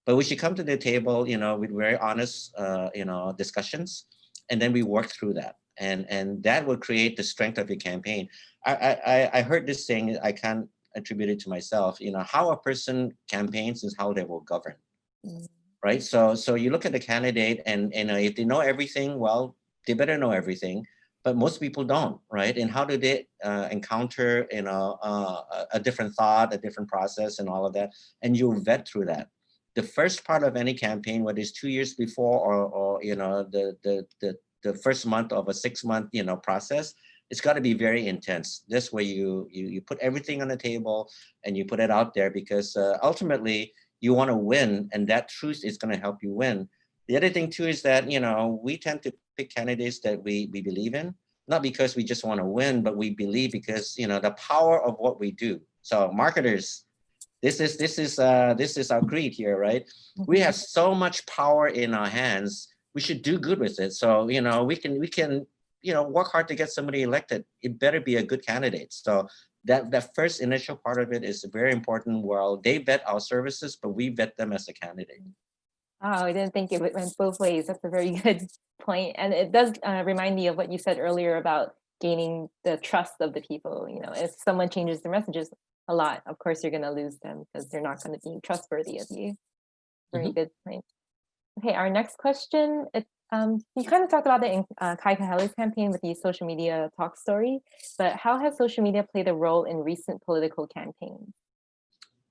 But we should come to the table, you know, with very honest, you know, discussions, and then we work through that. And that will create the strength of your campaign. I heard this saying, I can't attribute it to myself, you know, how a person campaigns is how they will govern. Right? So you look at the candidate, and if they know everything, well, they better know everything. But most people don't, right? And how do they encounter, you know, a different thought, a different process, and all of that? And you vet through that. The first part of any campaign, whether it's 2 years before or you know, the first month of a 6-month, you know, process, it's got to be very intense. This way, you put everything on the table and you put it out there, because ultimately you want to win, and that truth is going to help you win. The other thing too is that, you know, we tend to pick candidates that we believe in, not because we just want to win, but we believe because, you know, the power of what we do. So marketers, this is our creed here, right? We have so much power in our hands. We should do good with it. So, you know, we can, you know, work hard to get somebody elected. It better be a good candidate. So that first initial part of it is very important. Well, they vet our services, but we vet them as a candidate. Oh, I didn't think it went both ways. That's a very good point. And it does remind me of what you said earlier about gaining the trust of the people. You know, if someone changes their messages a lot, of course, you're going to lose them because they're not going to be trustworthy of you. Very good point. Okay, our next question. You kind of talked about it in Kai Kahele's campaign with the social media talk story, but how has social media played a role in recent political campaigns?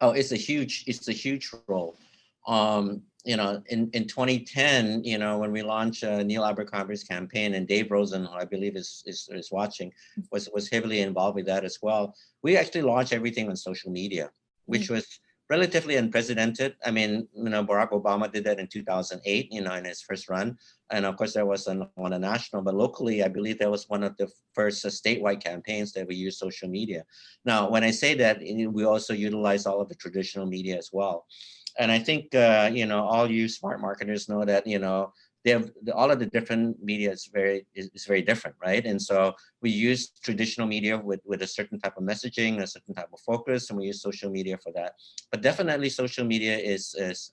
Oh, it's a huge role. You know, in 2010, you know, when we launched Neil Abercrombie's campaign, and Dave Rosen, who I believe is watching, was heavily involved with that as well. We actually launched everything on social media, which was relatively unprecedented. I mean, you know, Barack Obama did that in 2008, you know, in his first run. And of course, there was on a national, but locally, I believe that was one of the first statewide campaigns that we used social media. Now, when I say that, we also utilize all of the traditional media as well. And I think, you know, all you smart marketers know that, you know, they have all of the different media is very different, right? And so we use traditional media with a certain type of messaging, a certain type of focus, and we use social media for that. But definitely social media has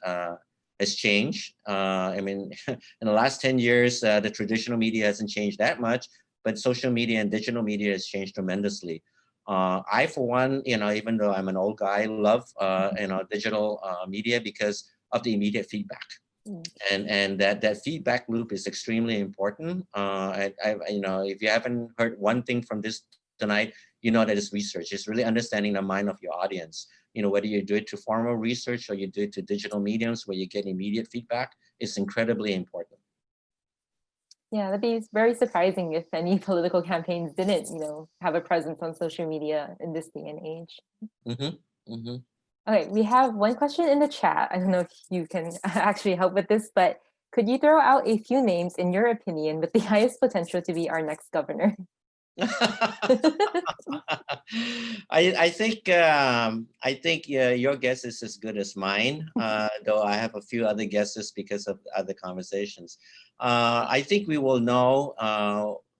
changed. I mean, in the last 10 years, the traditional media hasn't changed that much, but social media and digital media has changed tremendously. I, for one, you know, even though I'm an old guy, love, you know, digital media because of the immediate feedback. And that feedback loop is extremely important. You know, if you haven't heard one thing from this tonight, you know that it's research. It's really understanding the mind of your audience. You know, whether you do it to formal research or you do it to digital mediums where you get immediate feedback, it's incredibly important. Yeah, that'd be very surprising if any political campaigns didn't, have a presence on social media in this day and age. Hmm. Hmm. Okay, we have one question in the chat. I don't know if you can actually help with this, but could you throw out a few names, in your opinion, with the highest potential to be our next governor? I think your guess is as good as mine, though I have a few other guesses because of other conversations. I think we will know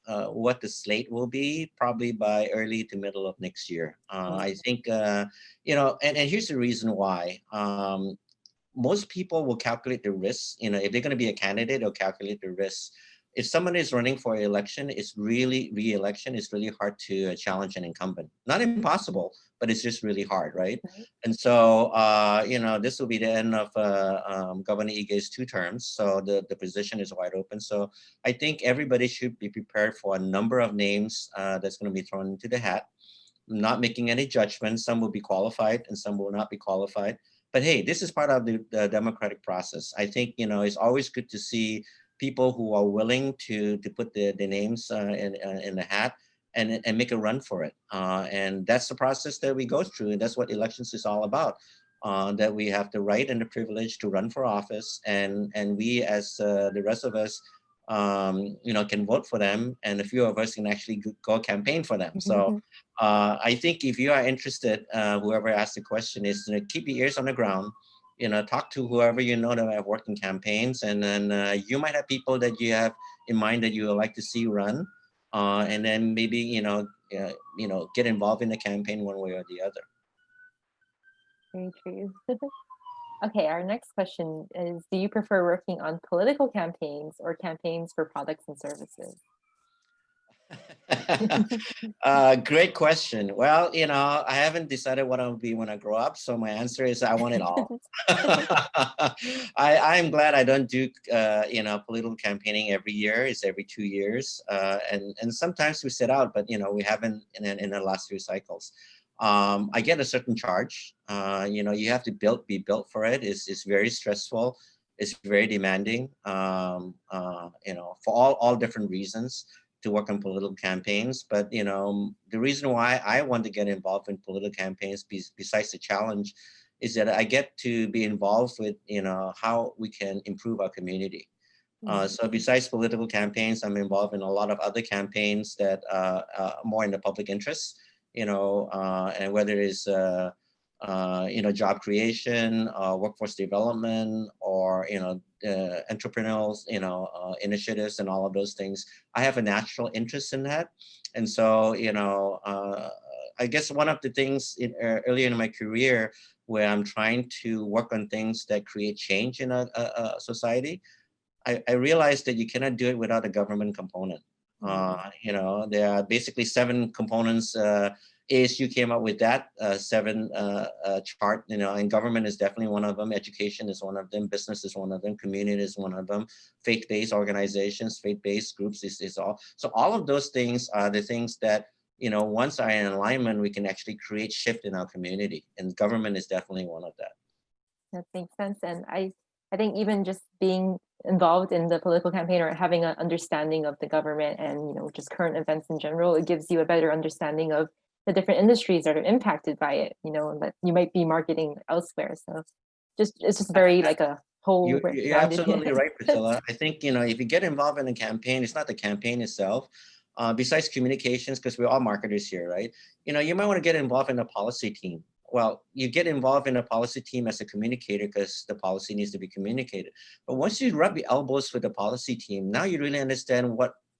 what the slate will be probably by early to middle of next year. I think and here's the reason why. Most people will calculate the risks. If they're going to be a candidate, they'll calculate the risks. If someone is running for election, it's really re-election. It's really hard to challenge an incumbent. Not impossible, but it's just really hard, right? Right. And so, this will be the end of Governor Ige's 2 terms. So the position is wide open. So I think everybody should be prepared for a number of names that's going to be thrown into the hat. I'm not making any judgments. Some will be qualified and some will not be qualified. But hey, this is part of the democratic process. I think, it's always good to see people who are willing to put the names in the hat and make a run for it. And that's the process that we go through. And that's what elections is all about. That we have the right and the privilege to run for office. And we, as the rest of us, can vote for them. And a few of us can actually go campaign for them. So I think if you are interested, whoever asked the question is keep your ears on the ground, talk to whoever that have worked in campaigns, and then you might have people that you have in mind that you would like to see run, and then maybe get involved in the campaign one way or the other. Very true. Okay, our next question is, do you prefer working on political campaigns or campaigns for products and services? Great question. Well, I haven't decided what I'll be when I grow up, so my answer is I want it all. I'm glad I don't do political campaigning every year. It's every 2 years, and sometimes we sit out, but we haven't in the last few cycles. I get a certain charge. You have to be built for it. It's very stressful. It's very demanding. For all different reasons to work on political campaigns. But the reason why I want to get involved in political campaigns, besides the challenge, is that I get to be involved with how we can improve our community. So besides political campaigns, I'm involved in a lot of other campaigns that are more in the public interest. And whether it's job creation, workforce development, or entrepreneurial initiatives and all of those things. I have a natural interest in that, and so I guess one of the things earlier in my career where I'm trying to work on things that create change in a society, I realized that you cannot do it without a government component. There are basically 7 components. ASU came up with that 7 chart, and government is definitely one of them. Education is one of them. Business is one of them. Community is one of them. Faith-based organizations, faith-based groups is all. So all of those things are the things that, once are in alignment, we can actually create shift in our community. And government is definitely one of that. That makes sense. And I think even just being involved in the political campaign or having an understanding of the government and, just current events in general, it gives you a better understanding of the different industries that are impacted by it, that you might be marketing elsewhere. So it's just very like a whole. You're absolutely right, Priscilla. I think, if you get involved in a campaign, it's not the campaign itself. Besides communications, because we're all marketers here, right? You might want to get involved in a policy team. Well, you get involved in a policy team as a communicator because the policy needs to be communicated. But once you rub your elbows with the policy team, now you really understand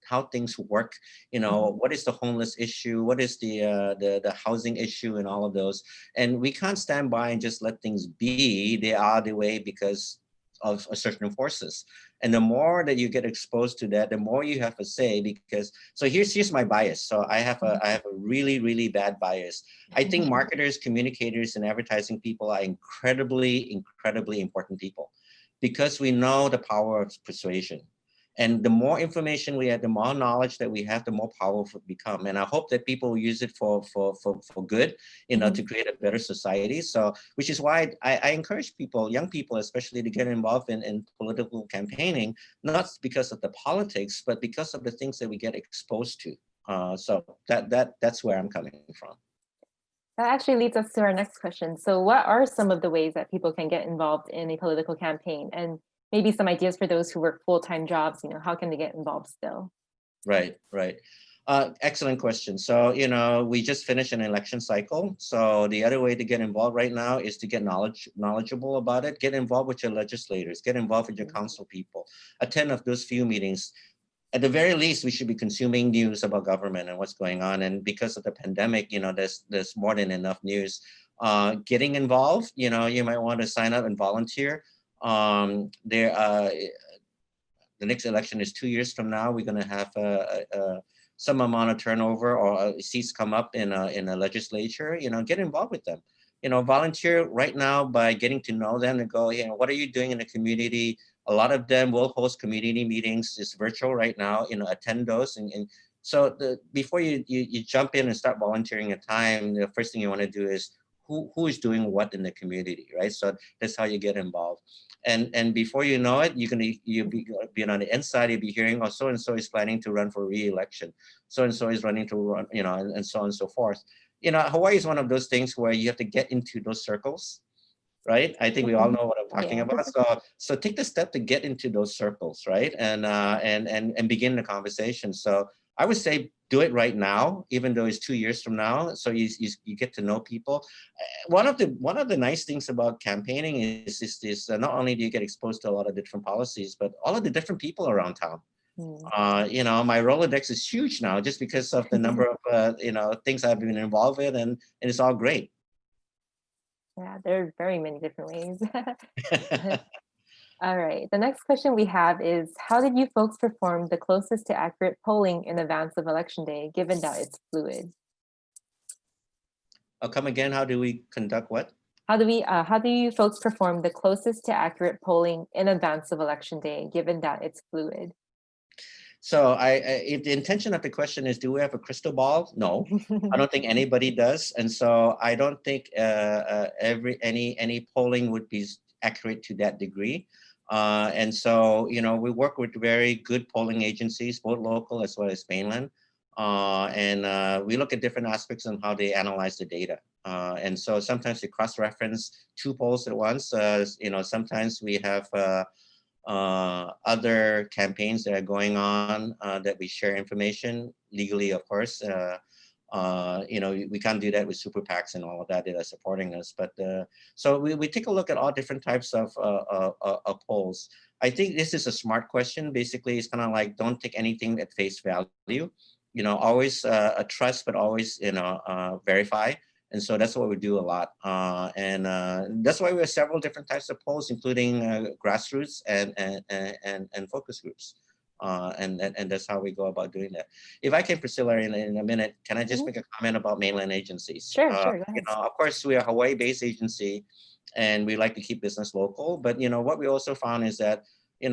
how things work. What is the homeless issue? What is the housing issue and all of those? And we can't stand by and just let things be. They are the way because of certain forces. And the more that you get exposed to that, the more you have to say, because so here's my bias. So I have a really, really bad bias. I think marketers, communicators, and advertising people are incredibly, incredibly important people because we know the power of persuasion. And the more information we have, the more knowledge that we have, the more powerful we become. And I hope that people will use it for good, to create a better society. So, which is why I encourage people, young people especially, to get involved in political campaigning, not because of the politics, but because of the things that we get exposed to. So that's where I'm coming from. That actually leads us to our next question. So what are some of the ways that people can get involved in a political campaign? And maybe some ideas for those who work full-time jobs, how can they get involved still? Right. Excellent question. So, we just finished an election cycle. So the other way to get involved right now is to get knowledgeable about it. Get involved with your legislators, get involved with your council people, attend of those few meetings. At the very least, we should be consuming news about government and what's going on. And because of the pandemic, there's more than enough news. Getting involved, you might want to sign up and volunteer. The next election is 2 years from now. We're going to have some amount of turnover or seats come up in a legislature. Get involved with them. Volunteer right now by getting to know them and go, what are you doing in the community? A lot of them will host community meetings. It's virtual right now. Attend those. And so before you jump in and start volunteering a time, the first thing you want to do is who is doing what in the community, right? So that's how you get involved. And before you know it, you'll be on the inside. You'll be hearing, oh, so and so is planning to run for re-election. So and so is running to run, and so on and so forth. Hawaii is one of those things where you have to get into those circles, right? I think we all know what I'm talking about. So take the step to get into those circles, right? And begin the conversation. So I would say do it right now, even though it's 2 years from now. So you get to know people. One of the nice things about campaigning is not only do you get exposed to a lot of different policies, but all of the different people around town. My Rolodex is huge now just because of the number of things I've been involved with, and it's all great. Yeah, there are very many different ways. All right, the next question we have is, how did you folks perform the closest to accurate polling in advance of Election Day, given that it's fluid? I'll come again. How do we conduct what? How do you folks perform the closest to accurate polling in advance of Election Day, given that it's fluid? So if the intention of the question is, do we have a crystal ball? No, I don't think anybody does. And so I don't think any polling would be accurate to that degree. And so, we work with very good polling agencies, both local as well as mainland. And we look at different aspects on how they analyze the data. And so sometimes we cross-reference two polls at once. Sometimes we have other campaigns that are going on that we share information legally, of course. We can't do that with super PACs and all of that are supporting us. But so we take a look at all different types of polls. I think this is a smart question. Basically, it's kind of like, don't take anything at face value. Always trust, but always verify. And so that's what we do a lot. And that's why we have several different types of polls, including grassroots and focus groups. And that's how we go about doing that. If I can, Priscilla, in a minute, can I just make a comment about mainland agencies? Sure, go ahead. Of course, we are a Hawaii-based agency, and we like to keep business local. But what we also found is that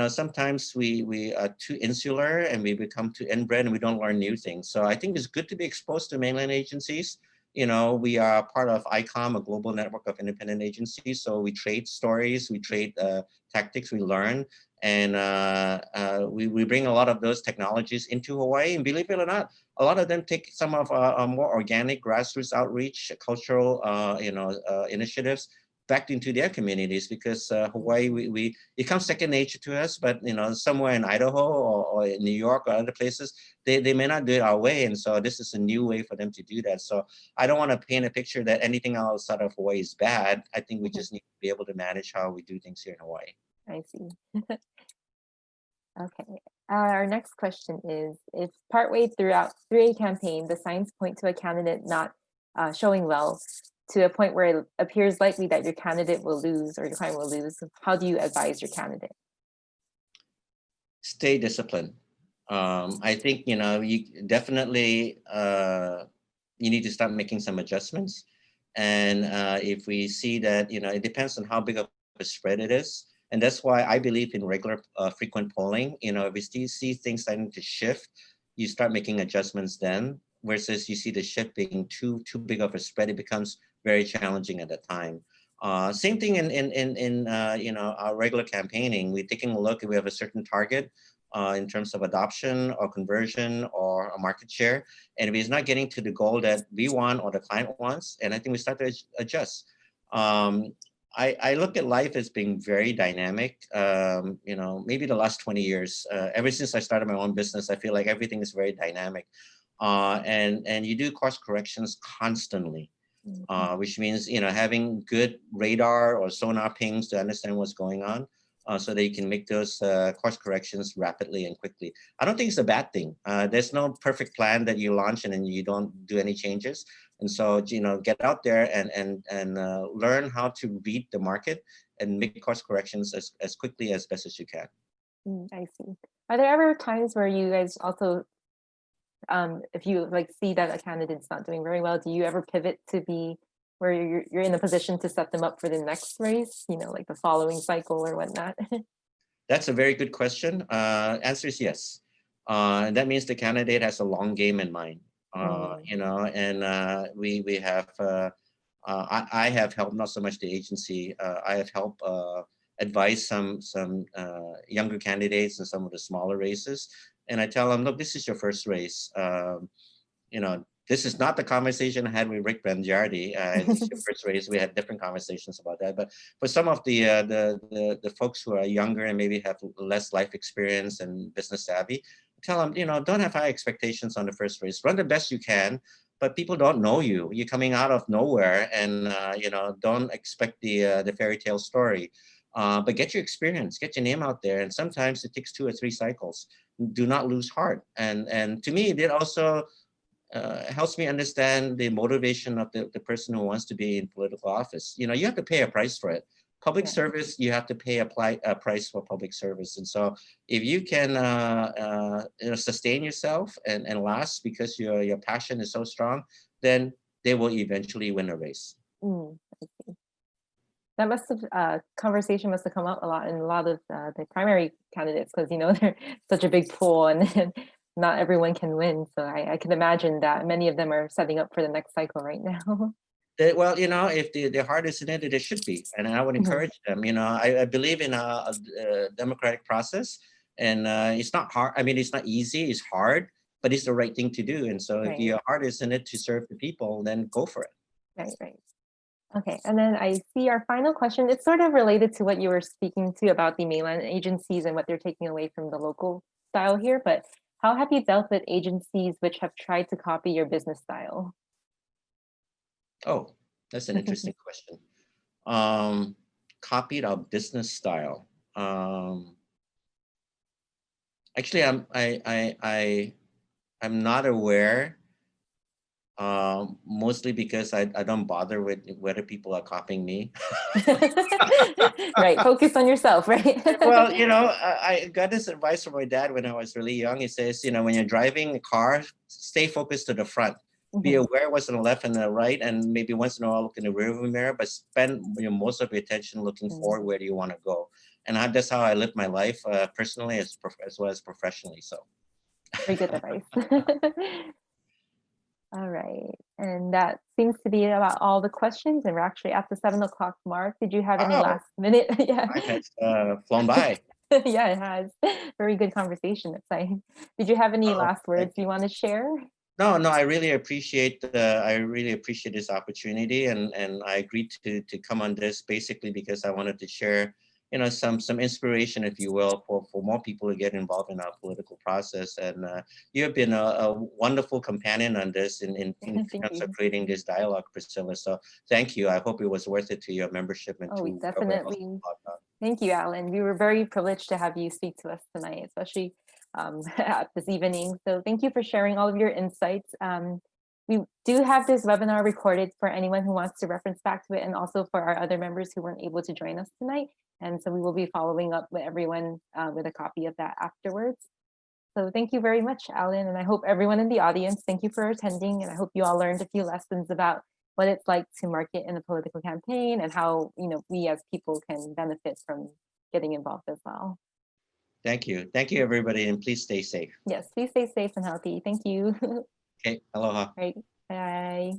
sometimes we are too insular and we become too inbred and we don't learn new things. So I think it's good to be exposed to mainland agencies. We are part of ICOM, a global network of independent agencies. So we trade stories, we trade tactics, we learn. And we bring a lot of those technologies into Hawaii. And believe it or not, a lot of them take some of our more organic grassroots outreach, cultural initiatives back into their communities, because Hawaii, it comes second nature to us. But somewhere in Idaho or in New York or other places, they may not do it our way. And so this is a new way for them to do that. So I don't want to paint a picture that anything outside of Hawaii is bad. I think we just need to be able to manage how we do things here in Hawaii. I see. Okay. Our next question is, if partway through a campaign, the signs point to a candidate not showing well, to a point where it appears likely that your candidate will lose or your client will lose, how do you advise your candidate? Stay disciplined. I think, you definitely, you need to start making some adjustments. And if we see that, it depends on how big of a spread it is. And that's why I believe in regular frequent polling. You know, if you see things starting to shift, you start making adjustments then, versus you see the shift being too big of a spread, it becomes very challenging at that time. Same thing in you know, our regular campaigning. We're taking a look if we have a certain target in terms of adoption or conversion or a market share. And if it's not getting to the goal that we want or the client wants, and I think we start to adjust. I look at life as being very dynamic. You know, maybe the last 20 years, ever since I started my own business, I feel like everything is very dynamic. And you do course corrections constantly. Which means, you know, having good radar or sonar pings to understand what's going on, so that you can make those course corrections rapidly and quickly. I don't think it's a bad thing. There's no perfect plan that you launch and then you don't do any changes. And so, you know, get out there and learn how to read the market and make course corrections as quickly as best as you can. I see. Are there ever times where you guys also, if you like see that a candidate's not doing very well, do you ever pivot to be where you're in a position to set them up for the next race, you know, like the following cycle or whatnot? That's a very good question. Answer is yes. That means the candidate has a long game in mind. You know, and we have I have helped, not so much the agency. I have helped advise some younger candidates in some of the smaller races, and I tell them, look, this is your first race. You know, this is not the conversation I had with Rick Blangiardi. This is your first race. We had different conversations about that. But for some of the folks who are younger and maybe have less life experience and business savvy, tell them, you know, don't have high expectations on the first race. Run the best you can, but people don't know you. You're coming out of nowhere, and you know, don't expect the fairy tale story. But get your experience, get your name out there, and sometimes it takes 2 or 3 cycles. Do not lose heart. And to me, it also helps me understand the motivation of the person who wants to be in political office. You know, you have to pay a price for it. Public service, you have to pay a price for public service. And so if you can you know, sustain yourself and last because your passion is so strong, then they will eventually win a race. I see. That must have, conversation must have come up a lot in a lot of the primary candidates, because, you know, they're such a big pool and not everyone can win. So I can imagine that many of them are setting up for the next cycle right now. Well, you know, if the heart is in it, it should be. And I would encourage them. You know, I believe in a democratic process, and it's not hard. I mean, it's not easy. It's hard, but it's the right thing to do. And so if your heart is in it to serve the people, then go for it. Right. Okay, and then I see our final question. It's sort of related to what you were speaking to about the mainland agencies and what they're taking away from the local style here, but how have you dealt with agencies which have tried to copy your business style? Oh, that's an interesting question. Copied our business style. Actually, I'm not aware. Mostly because I don't bother with whether people are copying me. Right, focus on yourself, right? Well, you know, I got this advice from my dad when I was really young. He says, you know, when you're driving a car, stay focused to the front. Be aware what's on the left and the right, and maybe once in a while look in the rearview mirror, but spend, you know, most of your attention looking forward. Where do you want to go? And that's how I live my life, personally as well as professionally. So very good advice. All right, and that seems to be about all the questions, and we're actually at the 7 o'clock mark. Did you have any last minute? Time has flown by. Yeah, it has. Very good conversation. It's like, did you have any last words you want to share? No, I really appreciate this opportunity, and I agreed to come on this basically because I wanted to share, you know, some inspiration, if you will, for more people to get involved in our political process. And you have been a wonderful companion on this in terms of creating this dialogue, Priscilla. So thank you. I hope it was worth it to your membership and to definitely. Thank you, Alan. We were very privileged to have you speak to us tonight, especially this evening. So thank you for sharing all of your insights. We do have this webinar recorded for anyone who wants to reference back to it, and also for our other members who weren't able to join us tonight. And so we will be following up with everyone with a copy of that afterwards. So thank you very much, Alan. And I hope everyone in the audience, thank you for attending. And I hope you all learned a few lessons about what it's like to market in a political campaign and how, you know, we as people can benefit from getting involved as well. Thank you. Thank you, everybody, and please stay safe. Yes, please stay safe and healthy. Thank you. Okay, aloha. Right. Bye.